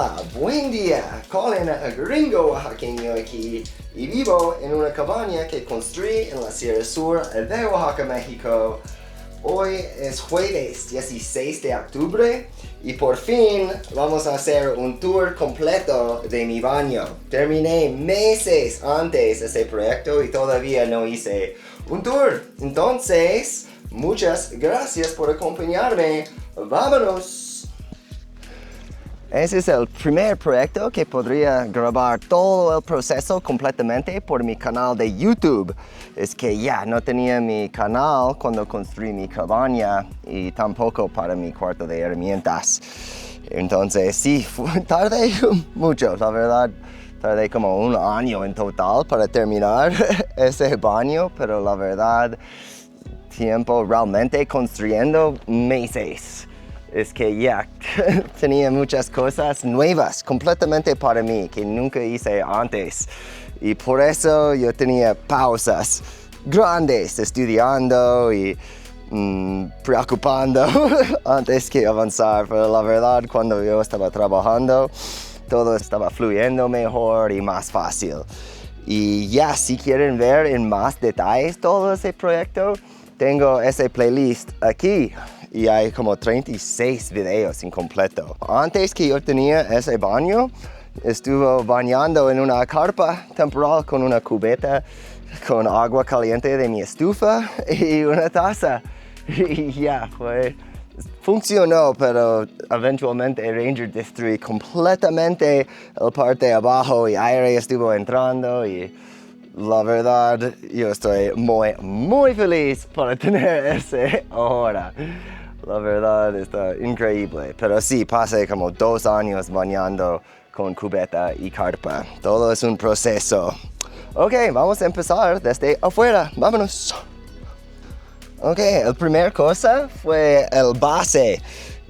Hola, buen día. Colin Gringo Oaxaqueño aquí y vivo en una cabaña que construí en la Sierra Sur de Oaxaca, México. Hoy es jueves 16 de octubre y por fin vamos a hacer un tour completo de mi baño. Terminé meses antes ese proyecto y todavía no hice un tour. Entonces, muchas gracias por acompañarme. ¡Vámonos! Ese es el primer proyecto que podría grabar todo el proceso completamente por mi canal de YouTube. Es que ya no tenía mi canal cuando construí mi cabaña y tampoco para mi cuarto de herramientas. Entonces sí, tardé mucho, la verdad. Tardé como un año en total para terminar ese baño, pero la verdad, tiempo realmente construyendo meses. Es que ya tenía muchas cosas nuevas completamente para mí que nunca hice antes y por eso yo tenía pausas grandes estudiando y preocupando antes que avanzar, pero la verdad cuando yo estaba trabajando todo estaba fluyendo mejor y más fácil. Y ya, si quieren ver en más detalles todo ese proyecto, tengo ese playlist aquí. Y hay como 36 videos en completo. Antes que yo tenía ese baño, estuve bañando en una carpa temporal con una cubeta con agua caliente de mi estufa y una taza. Y ya, funcionó, pero eventualmente Ranger destruyó completamente la parte de abajo y aire estuvo entrando y la verdad, yo estoy muy feliz para tener ese ahora. La verdad está increíble. Pero sí, pasé como 2 años bañando con cubeta y carpa. Todo es un proceso. Ok, vamos a empezar desde afuera. Vámonos. Ok, la primera cosa fue el base.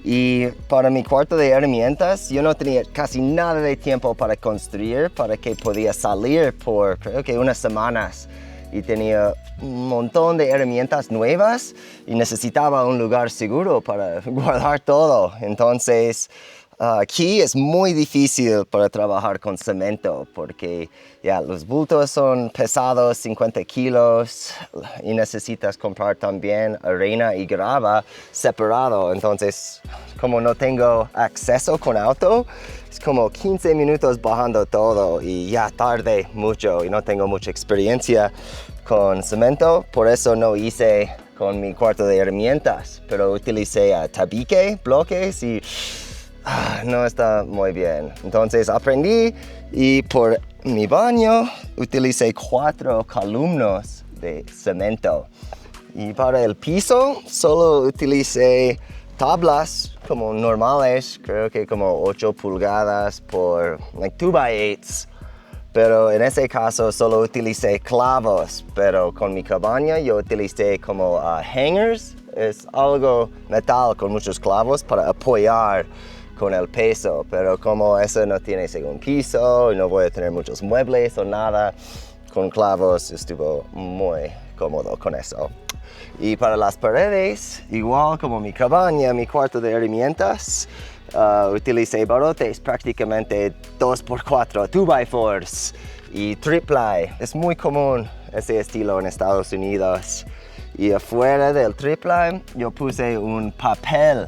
Y para mi cuarto de herramientas, yo no tenía casi nada de tiempo para construir, para que podía salir por creo que unas semanas. Y tenía un montón de herramientas nuevas y necesitaba un lugar seguro para guardar todo. Entonces, aquí es muy difícil para trabajar con cemento porque ya los bultos son pesados, 50 kilos, y necesitas comprar también arena y grava separado. Entonces, como no tengo acceso con auto, es como 15 minutos bajando todo y ya tardé mucho y no tengo mucha experiencia con cemento, por eso no hice con mi cuarto de herramientas, pero utilicé tabique, bloques y no está muy bien. Entonces aprendí y por mi baño utilicé 4 columnas de cemento. Y para el piso solo utilicé tablas como normales, creo que como 8 pulgadas por 2x8. Pero en ese caso solo utilicé clavos, pero con mi cabaña yo utilicé como hangers, es algo metal con muchos clavos para apoyar con el peso, pero como eso no tiene segundo piso y no voy a tener muchos muebles o nada, con clavos estuvo muy cómodo con eso. Y para las paredes, igual como mi cabaña, mi cuarto de herramientas, utilicé barrotes prácticamente 2x4, 2x4s y triple. Es muy común ese estilo en Estados Unidos. Y afuera del triple yo puse un papel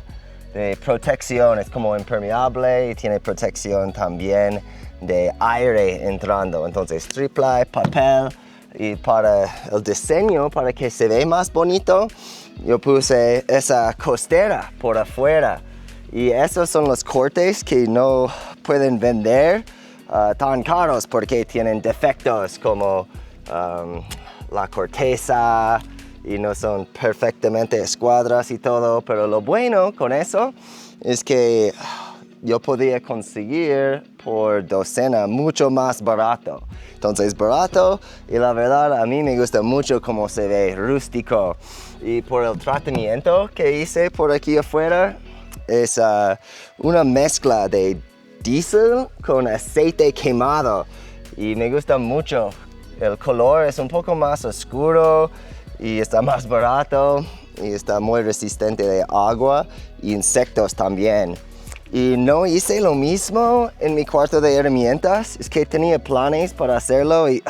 de protección, es como impermeable y tiene protección también de aire entrando. Entonces triple, papel. Y para el diseño, para que se vea más bonito, yo puse esa costera por afuera. Y esos son los cortes que no pueden vender tan caros porque tienen defectos como la corteza y no son perfectamente escuadras y todo. Pero lo bueno con eso es que yo podía conseguir por docena mucho más barato. Entonces barato y la verdad a mí me gusta mucho cómo se ve rústico. Y por el tratamiento que hice por aquí afuera, es una mezcla de diésel con aceite quemado y me gusta mucho. El color es un poco más oscuro y está más barato y está muy resistente de agua e insectos también. Y no hice lo mismo en mi cuarto de herramientas. Es que tenía planes para hacerlo y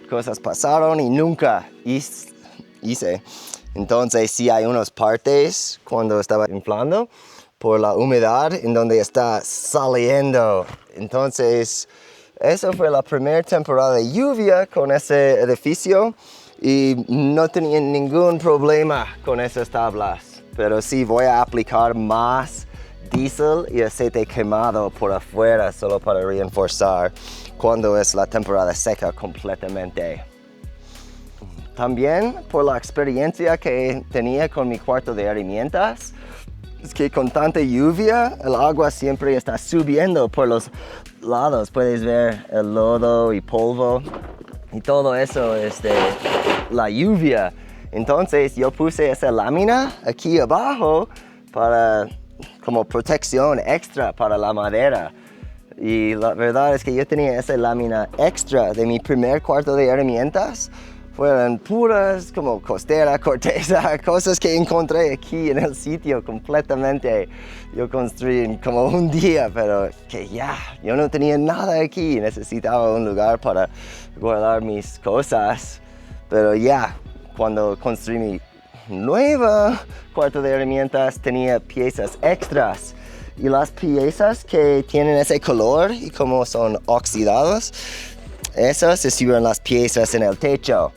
cosas pasaron y nunca hice. Entonces sí hay unas partes cuando estaba inflando por la humedad en donde está saliendo. Entonces eso fue la primera temporada de lluvia con ese edificio y no tenía ningún problema con esas tablas. Pero sí voy a aplicar más diésel y aceite quemado por afuera solo para reforzar cuando es la temporada seca completamente. También por la experiencia que tenía con mi cuarto de herramientas, es que con tanta lluvia el agua siempre está subiendo por los lados. Puedes ver el lodo y polvo y todo eso es de la lluvia. Entonces yo puse esa lámina aquí abajo para como protección extra para la madera. Y la verdad es que yo tenía esa lámina extra de mi primer cuarto de herramientas. Fueron puras como costera, corteza, cosas que encontré aquí en el sitio completamente. Yo construí en como un día, pero que ya, yo no tenía nada aquí. Necesitaba un lugar para guardar mis cosas. Pero ya, cuando construí mi nueva cuarto de herramientas tenía piezas extras y las piezas que tienen ese color y como son oxidadas, esas estuvieron las piezas en el techo,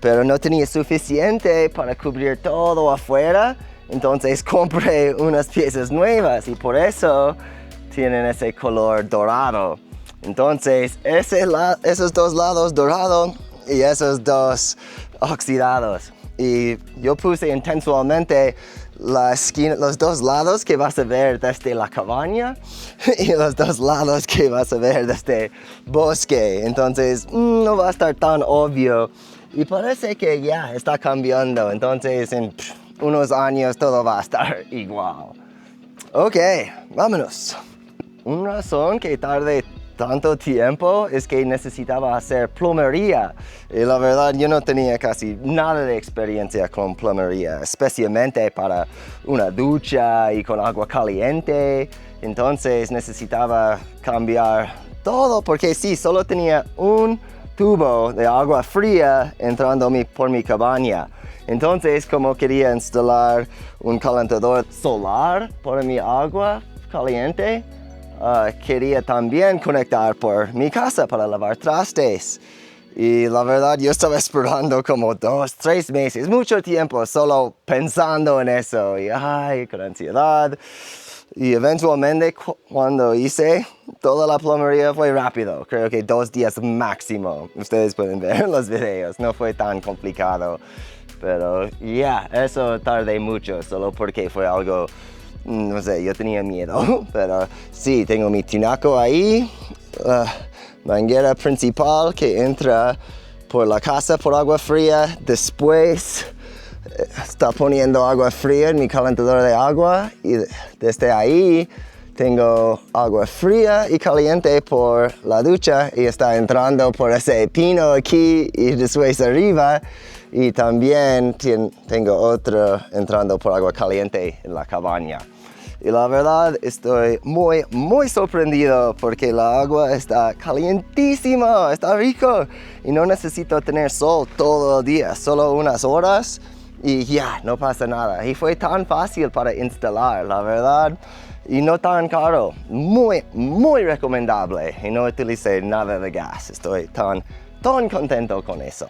pero no tenía suficiente para cubrir todo afuera, entonces compré unas piezas nuevas y por eso tienen ese color dorado. Entonces esos dos lados dorados y esos dos oxidados. Y yo puse intencionalmente la esquina, los dos lados que vas a ver desde la cabaña y los dos lados que vas a ver desde bosque. Entonces no va a estar tan obvio y parece que ya está cambiando. Entonces en unos años todo va a estar igual. Ok, vámonos. Una razón que tardé tanto tiempo es que necesitaba hacer plomería y la verdad yo no tenía casi nada de experiencia con plomería, especialmente para una ducha y con agua caliente. Entonces necesitaba cambiar todo porque sí, solo tenía un tubo de agua fría entrando por mi cabaña. Entonces como quería instalar un calentador solar para mi agua caliente, quería también conectar por mi casa para lavar trastes. Y la verdad yo estaba esperando como 2-3 meses, mucho tiempo solo pensando en eso y con ansiedad. Y eventualmente cuando hice toda la plomería fue rápido, creo que 2 días máximo. Ustedes pueden ver los videos, no fue tan complicado. Pero ya, eso tardé mucho solo porque fue algo, no sé, yo tenía miedo, pero sí, tengo mi tinaco ahí, manguera principal que entra por la casa por agua fría, después está poniendo agua fría en mi calentador de agua y desde ahí tengo agua fría y caliente por la ducha y está entrando por ese pino aquí y después arriba. Y también tengo otro entrando por agua caliente en la cabaña. Y la verdad estoy muy sorprendido porque la agua está calientísima, está rico. Y no necesito tener sol todo el día, solo unas horas y ya, no pasa nada. Y fue tan fácil para instalar, la verdad. Y no tan caro, muy recomendable. Y no utilicé nada de gas, estoy tan contento con eso.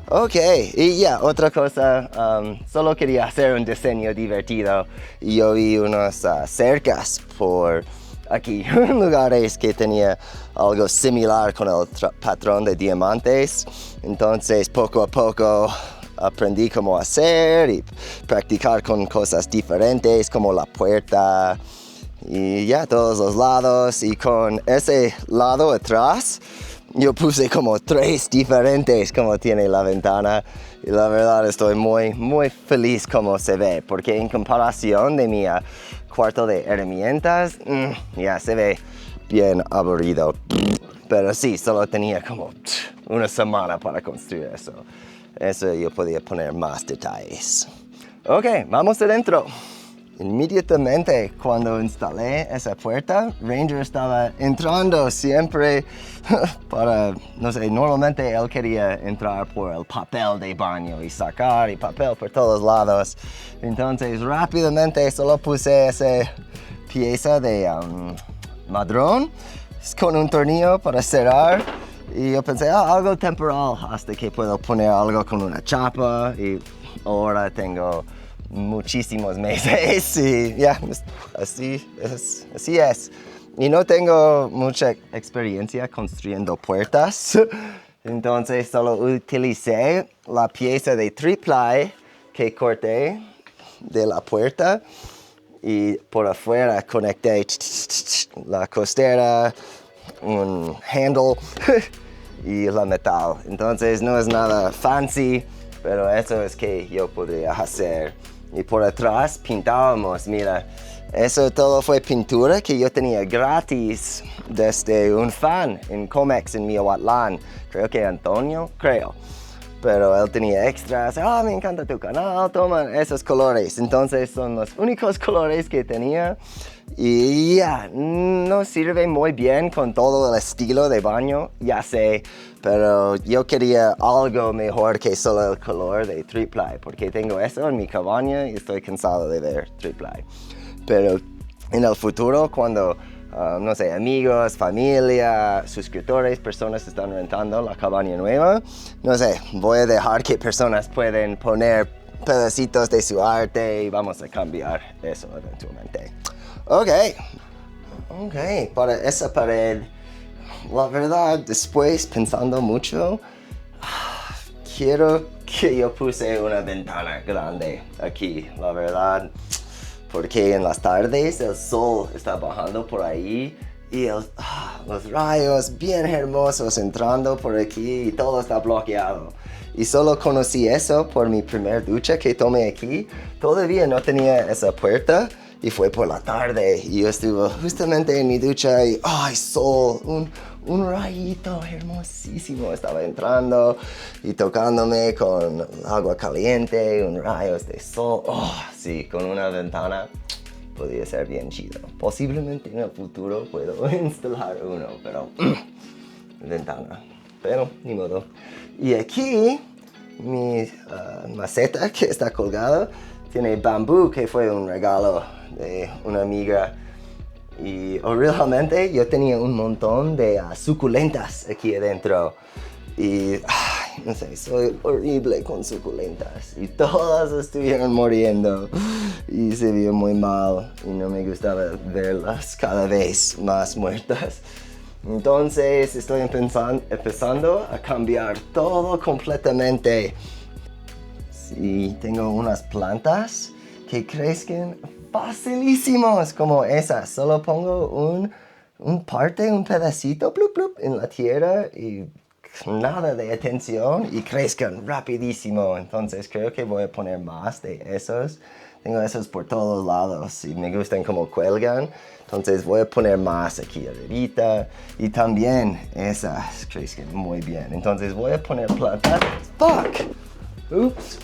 Ok, y ya, otra cosa, solo quería hacer un diseño divertido y yo vi unas cercas por aquí, lugares que tenía algo similar con el patrón de diamantes, entonces poco a poco aprendí cómo hacer y practicar con cosas diferentes como la puerta y ya todos los lados y con ese lado atrás yo puse como 3 diferentes como tiene la ventana y la verdad estoy muy feliz como se ve porque en comparación de mi cuarto de herramientas ya se ve bien aburrido, pero sí, solo tenía como una semana para construir eso yo podía poner más detalles. Ok, vamos adentro. Inmediatamente cuando instalé esa puerta, Ranger estaba entrando siempre para, no sé, normalmente él quería entrar por el papel de baño y sacar y papel por todos lados. Entonces rápidamente solo puse esa pieza de madrón con un tornillo para cerrar. Y yo pensé, algo temporal hasta que puedo poner algo con una chapa y ahora tengo muchísimos meses y ya, así es. Y no tengo mucha experiencia construyendo puertas, entonces solo utilicé la pieza de 3-ply que corté de la puerta y por afuera conecté la costera, un handle y la metal. Entonces no es nada fancy, pero eso es que yo podría hacer. Y por atrás pintábamos, mira, eso todo fue pintura que yo tenía gratis desde un fan en Comex en Miahuatlán. Creo que Antonio, pero él tenía extras. Me encanta tu canal, toma esos colores. Entonces son los únicos colores que tenía. Y ya, no sirve muy bien con todo el estilo de baño, ya sé. Pero yo quería algo mejor que solo el color de 3-ply. Porque tengo eso en mi cabaña y estoy cansado de ver 3-ply. Pero en el futuro, cuando no sé, amigos, familia, suscriptores, personas están rentando la cabaña nueva. No sé, voy a dejar que personas pueden poner pedacitos de su arte y vamos a cambiar eso eventualmente. Ok, para esa pared, la verdad, después pensando mucho, quiero que yo puse una ventana grande aquí, la verdad. Porque en las tardes el sol está bajando por ahí y los rayos bien hermosos entrando por aquí y todo está bloqueado. Y solo conocí eso por mi primer ducha que tomé aquí. Todavía no tenía esa puerta y fue por la tarde y yo estuve justamente en mi ducha y sol, un rayito hermosísimo estaba entrando y tocándome con agua caliente, un rayo de sol. Sí, con una ventana podría ser bien chido. Posiblemente en el futuro puedo instalar uno, pero ventana. Pero ni modo. Y aquí mi maceta que está colgada tiene bambú que fue un regalo de una amiga. Y realmente yo tenía un montón de suculentas aquí adentro. Y no sé, soy horrible con suculentas. Y todas estuvieron muriendo. Y se vio muy mal. Y no me gustaba verlas cada vez más muertas. Entonces estoy empezando a cambiar todo completamente. Sí, tengo unas plantas que crecen facilísimos como esas. Solo pongo un pedacito plup, plup, en la tierra y nada de atención y crezcan rapidísimo. Entonces creo que voy a poner más de esos. Tengo esos por todos lados y me gustan como cuelgan. Entonces voy a poner más aquí arribita. Y también esas crecen muy bien. Entonces voy a poner plantas.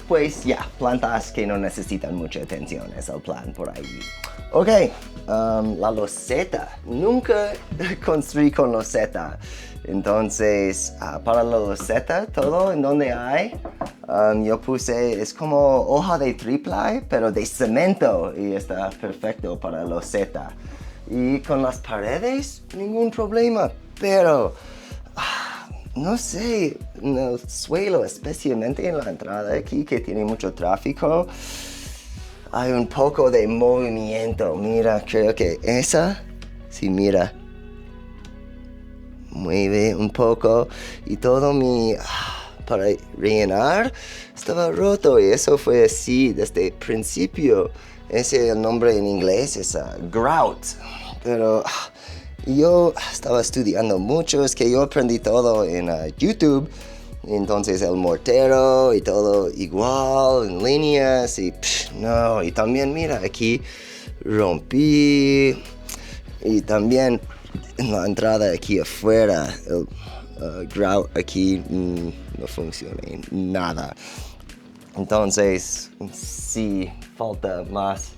Pues ya, plantas que no necesitan mucha atención, es el plan por ahí. Ok, la loseta. Nunca construí con loseta. Entonces, para la loseta, todo en donde hay, yo puse, es como hoja de 3-ply, pero de cemento. Y está perfecto para loseta. Y con las paredes, ningún problema. Pero no sé, en el suelo, especialmente en la entrada aquí, que tiene mucho tráfico, hay un poco de movimiento. Mira, creo que esa, sí, mira, mueve un poco y todo para rellenar, estaba roto y eso fue así desde el principio. Ese el nombre en inglés es grout, pero yo estaba estudiando mucho, es que yo aprendí todo en YouTube, entonces el mortero y todo igual, en líneas, y no, y también mira, aquí rompí, y también en la entrada aquí afuera, el grout aquí no funciona nada. Entonces, sí, falta más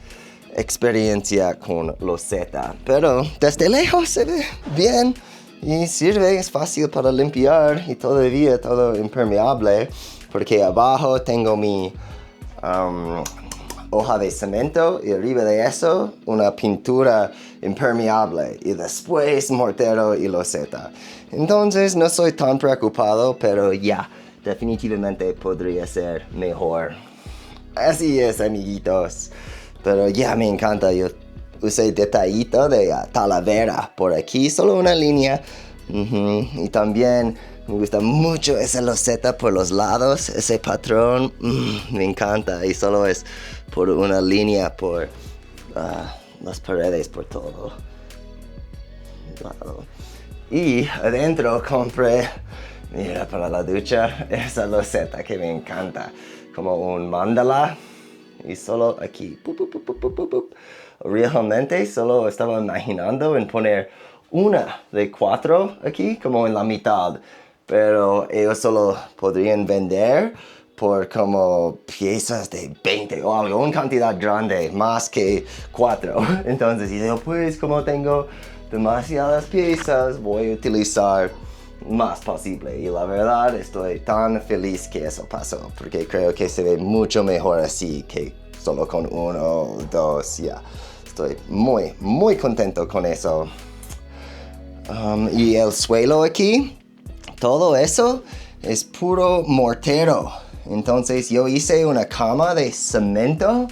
experiencia con loseta, pero desde lejos se ve bien y sirve, es fácil para limpiar y todavía todo impermeable porque abajo tengo mi hoja de cemento y arriba de eso una pintura impermeable y después mortero y loseta. Entonces no soy tan preocupado, pero ya, definitivamente podría ser mejor. Así es, amiguitos. Pero ya me encanta, yo usé detallito de talavera por aquí, solo una línea. Y también me gusta mucho esa loseta por los lados, ese patrón, me encanta. Y solo es por una línea por las paredes, por todo lado. Y adentro compré, mira, para la ducha, esa loseta que me encanta, como un mandala. Y solo aquí, realmente solo estaba imaginando en poner una de 4 aquí, como en la mitad. Pero ellos solo podrían vender por como piezas de 20 o algo, una cantidad grande, más que 4. Entonces yo pues como tengo demasiadas piezas, voy a utilizar más posible. Y la verdad estoy tan feliz que eso pasó, porque creo que se ve mucho mejor así que solo con 1 o 2. Ya, estoy muy contento con eso. Y el suelo aquí, todo eso es puro mortero. Entonces yo hice una cama de cemento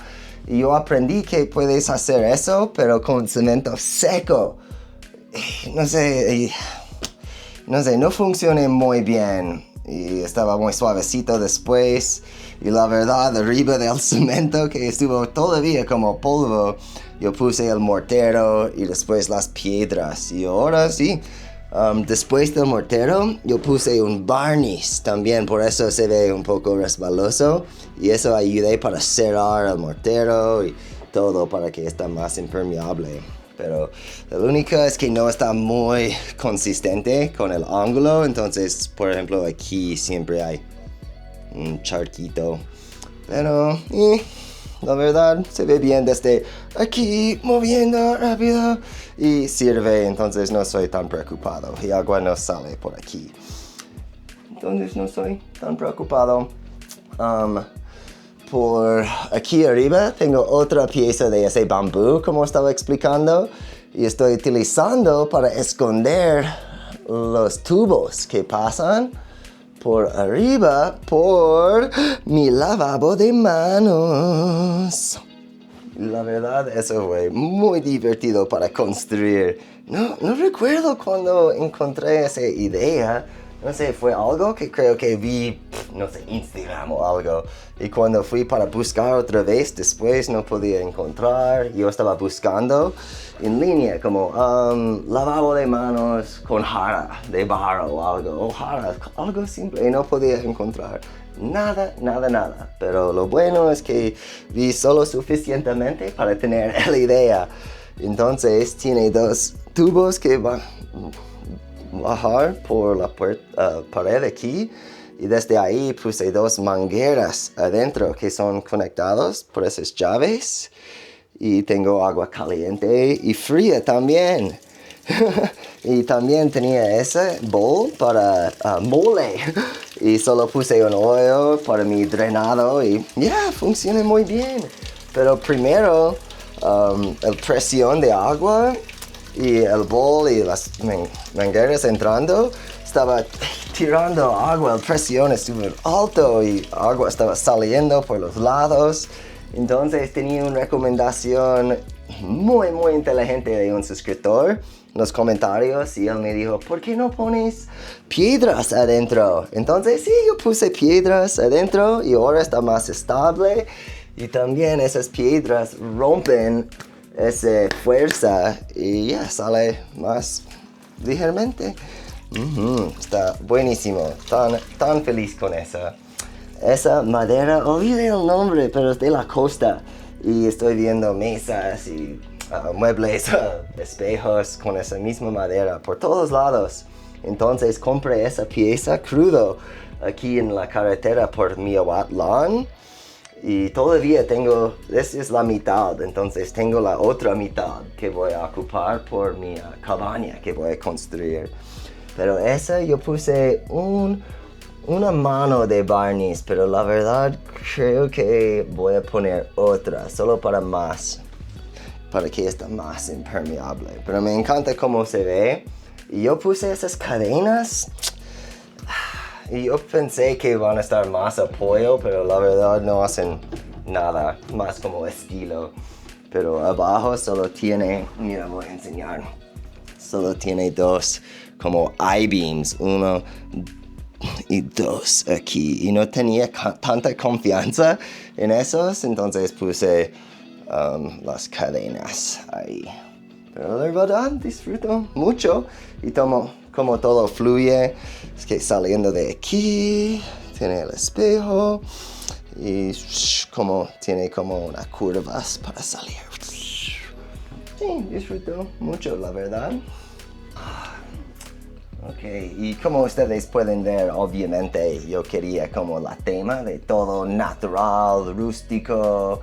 y yo aprendí que puedes hacer eso, pero con cemento seco. No sé, no funcioné muy bien y estaba muy suavecito después. Y la verdad, arriba del cemento que estuvo todavía como polvo, yo puse el mortero y después las piedras. Y ahora sí, después del mortero, yo puse un barniz también, por eso se ve un poco resbaloso. Y eso ayudé para cerrar el mortero y todo para que esté más impermeable. Pero lo único es que no está muy consistente con el ángulo. Entonces, por ejemplo, aquí siempre hay un charquito. Pero, la verdad, se ve bien desde aquí, moviendo rápido. Y sirve, entonces no soy tan preocupado. Y agua no sale por aquí. Entonces no soy tan preocupado. Por aquí arriba tengo otra pieza de ese bambú, como estaba explicando, y estoy utilizando para esconder los tubos que pasan por arriba por mi lavabo de manos. La verdad, eso fue muy divertido para construir. No recuerdo cuando encontré esa idea. No sé, fue algo que creo que vi, no sé, Instagram o algo. Y cuando fui para buscar otra vez, después no podía encontrar. Yo estaba buscando en línea como lavabo de manos con jarra de barro o algo. O jarra, algo simple. Y no podía encontrar nada. Pero lo bueno es que vi solo suficientemente para tener la idea. Entonces tiene 2 tubos que van bajar por la pared aquí y desde ahí puse 2 mangueras adentro que son conectados por esas llaves y tengo agua caliente y fría también. Y también tenía ese bowl para mole y solo puse un hoyo para mi drenado y ya, funciona muy bien. Pero primero la presión de agua y el bowl y las mangueras entrando, estaba tirando agua, la presión estuvo alto y agua estaba saliendo por los lados. Entonces tenía una recomendación muy inteligente de un suscriptor en los comentarios y él me dijo, ¿por qué no pones piedras adentro? Entonces sí, yo puse piedras adentro y ahora está más estable y también esas piedras rompen esa fuerza y ya sale más ligeramente. Está buenísimo, tan feliz con esa. Esa madera, olvidé el nombre, pero es de la costa. Y estoy viendo mesas y muebles, espejos con esa misma madera por todos lados. Entonces compré esa pieza crudo aquí en la carretera por Miahuatlán. Y todavía tengo, esa es la mitad, entonces tengo la otra mitad que voy a ocupar por mi cabaña que voy a construir. Pero esa yo puse una mano de barniz, pero la verdad creo que voy a poner otra, solo para que esté más impermeable. Pero me encanta cómo se ve. Y yo puse esas cadenas. Y yo pensé que van a estar más apoyo, pero la verdad no hacen nada, más como estilo. Pero abajo solo tiene, mira, voy a enseñar. Solo tiene dos como I-beams, uno y dos aquí. Y no tenía tanta confianza en esos, entonces puse las cadenas ahí. Pero la verdad disfruto mucho y como todo fluye. Es que saliendo de aquí, tiene el espejo y tiene como unas curvas para salir. Sí, disfruto mucho, la verdad. Ok, y como ustedes pueden ver, obviamente yo quería como la tema de todo natural, rústico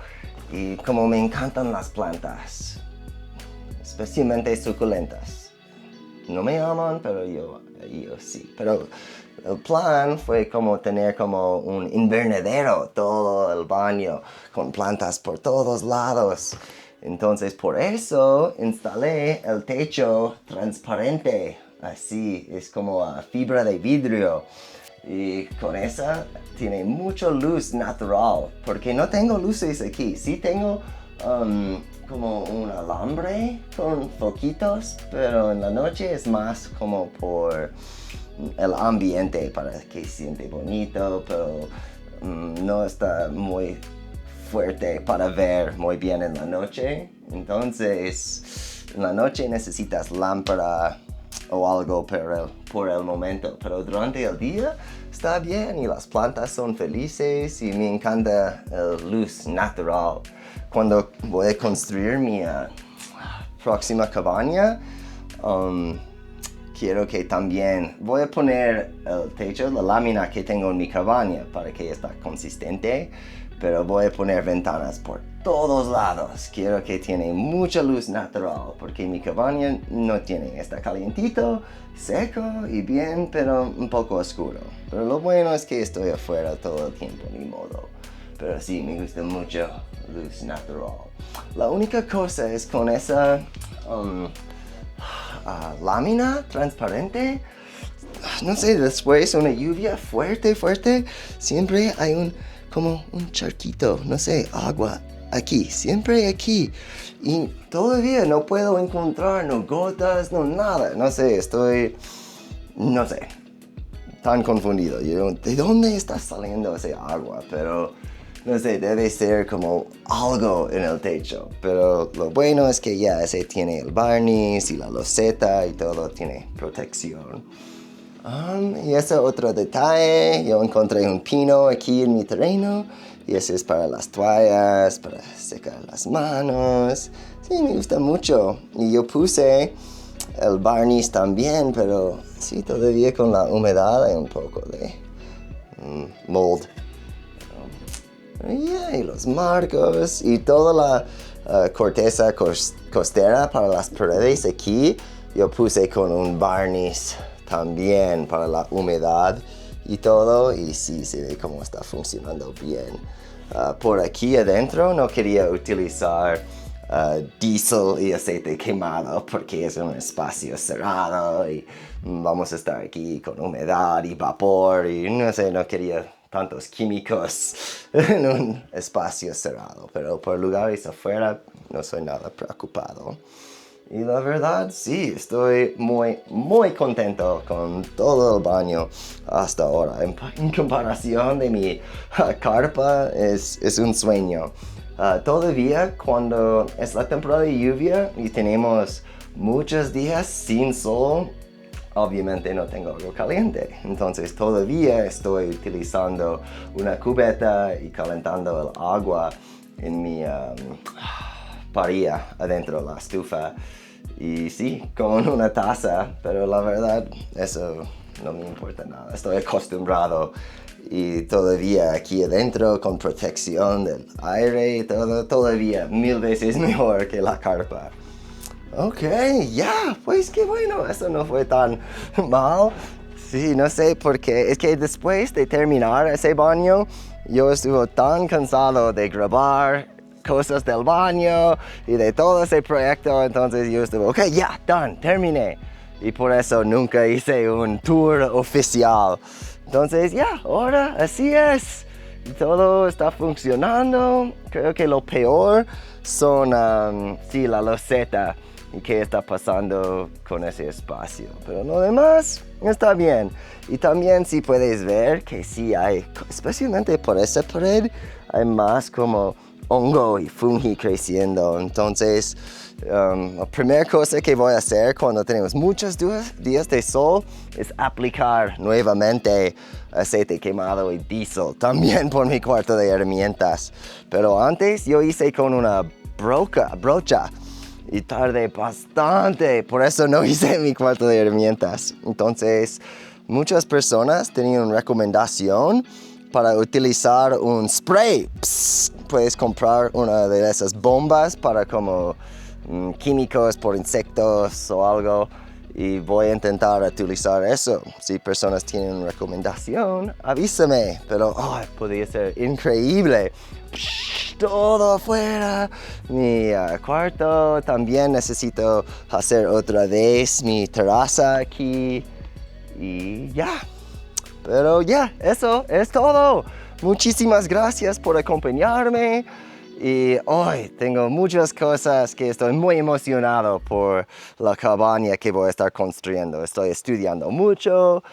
y como me encantan las plantas, especialmente suculentas. No me aman, pero yo sí. Pero el plan fue como tener como un invernadero todo el baño con plantas por todos lados. Entonces por eso instalé el techo transparente. Así, es como fibra de vidrio. Y con esa tiene mucha luz natural. Porque no tengo luces aquí. Sí tengo como un alambre con foquitos, pero en la noche es más como por el ambiente para que se siente bonito, pero no está muy fuerte para ver muy bien en la noche. Entonces, en la noche necesitas lámpara o algo por el momento, pero durante el día está bien y las plantas son felices y me encanta la luz natural. Cuando voy a construir mi próxima cabaña, quiero que también voy a poner el techo, la lámina que tengo en mi cabaña para que esté consistente, pero voy a poner ventanas por todos lados. Quiero que tiene mucha luz natural porque mi cabaña no tiene, está calientito, seco y bien, pero un poco oscuro. Pero lo bueno es que estoy afuera todo el tiempo, ni modo. Pero sí, me gusta mucho luz natural. La única cosa es con esa lámina transparente, no sé, después una lluvia fuerte, siempre hay como un charquito, no sé, agua aquí, siempre aquí. Y todavía no puedo encontrar, no gotas, no nada, no sé, no sé, tan confundido. ¿De dónde está saliendo ese agua? Pero no sé, debe ser como algo en el techo. Pero lo bueno es que ya ese tiene el barniz y la loseta y todo tiene protección. Y ese otro detalle, yo encontré un pino aquí en mi terreno. Y ese es para las toallas, para secar las manos. Sí, me gusta mucho. Y yo puse el barniz también, pero sí, todavía con la humedad hay un poco de mold. Y los marcos y toda la corteza costera para las paredes aquí, yo puse con un barniz también para la humedad y todo, y sí se ve cómo está funcionando bien. Por aquí adentro no quería utilizar diésel y aceite quemado porque es un espacio cerrado y vamos a estar aquí con humedad y vapor y no sé, no quería tantos químicos en un espacio cerrado, pero por lugares afuera no soy nada preocupado. Y la verdad, sí, estoy muy contento con todo el baño hasta ahora. En comparación de mi carpa, es un sueño. Todavía cuando es la temporada de lluvia y tenemos muchos días sin sol, obviamente no tengo agua caliente. Entonces todavía estoy utilizando una cubeta y calentando el agua en mi parrilla adentro de la estufa. Y sí, con una taza, pero la verdad, eso no me importa nada. Estoy acostumbrado y todavía aquí adentro con protección del aire y todo, todavía 1000 veces mejor que la carpa. Ok, ya, pues qué bueno, eso no fue tan mal. Sí, no sé por qué, es que después de terminar ese baño, yo estuve tan cansado de grabar cosas del baño y de todo ese proyecto, entonces yo estuve, ok, ya, done, terminé. Y por eso nunca hice un tour oficial. Entonces ya, ahora así es. Todo está funcionando. Creo que lo peor son, sí, la loseta y qué está pasando con ese espacio. Pero lo demás está bien. Y también si puedes ver que sí hay, especialmente por esa pared, hay más como hongo y fungi creciendo. Entonces, la primera cosa que voy a hacer cuando tenemos muchos días de sol es aplicar nuevamente aceite quemado y diésel también por mi cuarto de herramientas. Pero antes yo hice con una brocha y tardé bastante, por eso no hice mi cuarto de herramientas. Entonces, muchas personas tenían una recomendación para utilizar un spray. Puedes comprar una de esas bombas para como químicos por insectos o algo y voy a intentar utilizar eso. Si personas tienen una recomendación, avísame, pero podría ser increíble. Todo afuera, mi cuarto. También necesito hacer otra vez mi terraza aquí y ya. Pero ya, eso es todo. Muchísimas gracias por acompañarme. Y hoy tengo muchas cosas que estoy muy emocionado por la cabaña que voy a estar construyendo. Estoy estudiando mucho.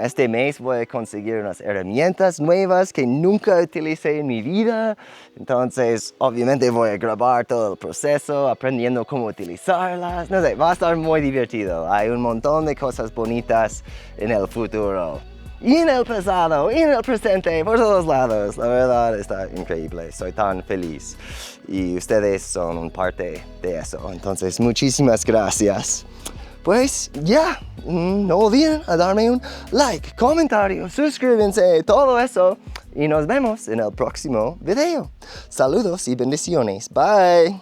Este mes voy a conseguir unas herramientas nuevas que nunca utilicé en mi vida. Entonces, obviamente voy a grabar todo el proceso, aprendiendo cómo utilizarlas. No sé, va a estar muy divertido. Hay un montón de cosas bonitas en el futuro. Y en el pasado, y en el presente, por todos lados. La verdad está increíble, soy tan feliz. Y ustedes son una parte de eso. Entonces, muchísimas gracias. Pues ya, no olviden a darme un like, comentario, suscríbanse, todo eso. Y nos vemos en el próximo video. Saludos y bendiciones. Bye.